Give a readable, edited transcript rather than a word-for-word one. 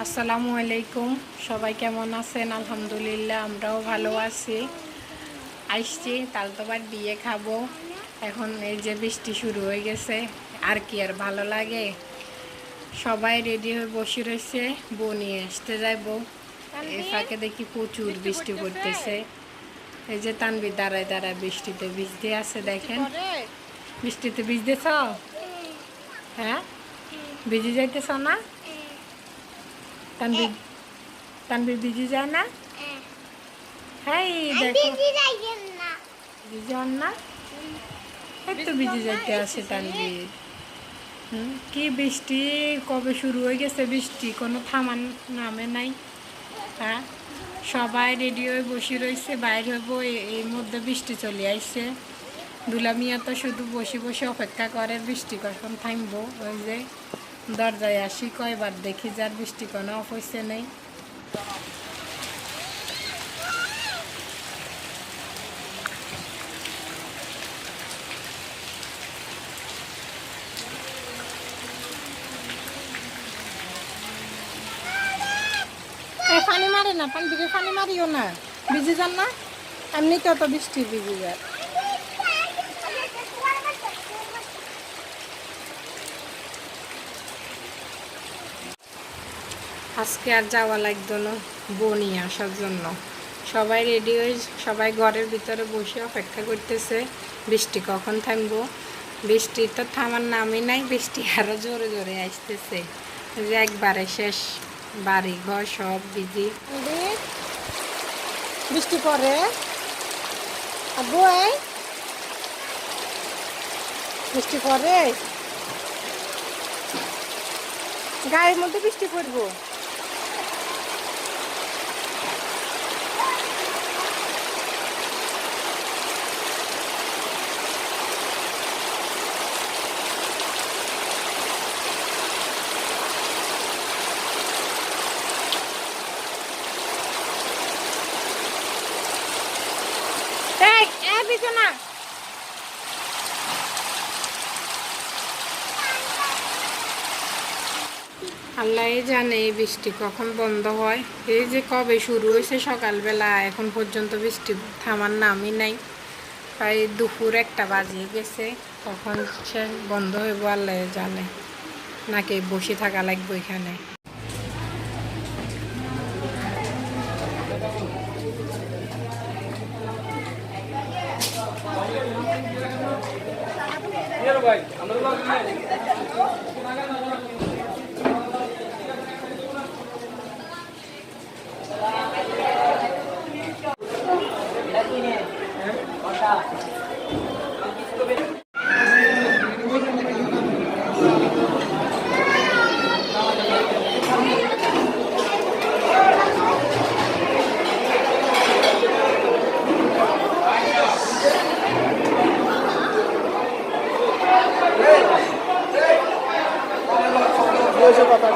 আসসালামু আলাইকুম। সবাই কেমন আছেন? আলহামদুলিল্লাহ, আমরাও ভালো আছি। আসছি তালতোবার বিয়ে খাবো। এখন এই যে বৃষ্টি শুরু হয়ে গেছে, আর কি আর ভালো লাগে। সবাই রেডি হয়ে বসে রয়েছে, বউ নিয়ে আসতে যাইব। এই ফাঁকে দেখি প্রচুর বৃষ্টি পড়তেছে। এই যে তানবীর দাঁড়ায় দাঁড়ায় বৃষ্টিতে ভিজতে আছে, দেখেন। বৃষ্টিতে ভিজতেছ? হ্যাঁ, ভিজে যাইতেছ না? তানবীর তানবীর ভিজে যায় না? হ্যাঁ, দেখো ভিজে যান না। এই তো ভিজে যাইতে আসে তানবীর। কি বৃষ্টি, কবে শুরু হয়ে গেছে বৃষ্টি, কোনো থামার নামে নাই। হ্যাঁ, সবাই রেডি হয়ে বসে রয়েছে, বাইর হইব, এর মধ্যে বৃষ্টি চলে আসছে। দুলামিয়া তো শুধু বসে বসে অপেক্ষা করে বৃষ্টি কখন থামবো। ওই যে দরজায় আসি, কয়বার দেখি যার বৃষ্টি কোনো অফ হয়েছে নেই। পানি মারে না, পানি দিকে পানি মারিও না, ভিজে যান না। এমনিতে অত বৃষ্টি ভিজে যায়। আজকে আর যাওয়া লাগতো না বউ নিয়ে আসার জন্য। সবাই রেডি হয়ে সবাই ঘরের ভিতরে বসে অপেক্ষা করতেছে বৃষ্টি কখন থামবো। বৃষ্টি তো থামার নামই নাই, বৃষ্টি আরও জোরে জোরে আসতেছে। যে একবারে শেষ, বাড়ি ঘর সব ভিজি। বৃষ্টি পড়ে আব্বু, বৃষ্টি পড়ে, গায়ের মধ্যে বৃষ্টি পড়বো। না, আল্লাহ জানে এই বৃষ্টি কখন বন্ধ হয়। এই যে কবে শুরু হয়েছে সকালবেলা, এখন পর্যন্ত বৃষ্টি থামার নামই নাই। প্রায় দুপুর 1টা বাজিয়ে গেছে, কখন সে বন্ধ হইব আল্লাহ জানে। নাকি বসে থাকা লাগবে এখানে। কথা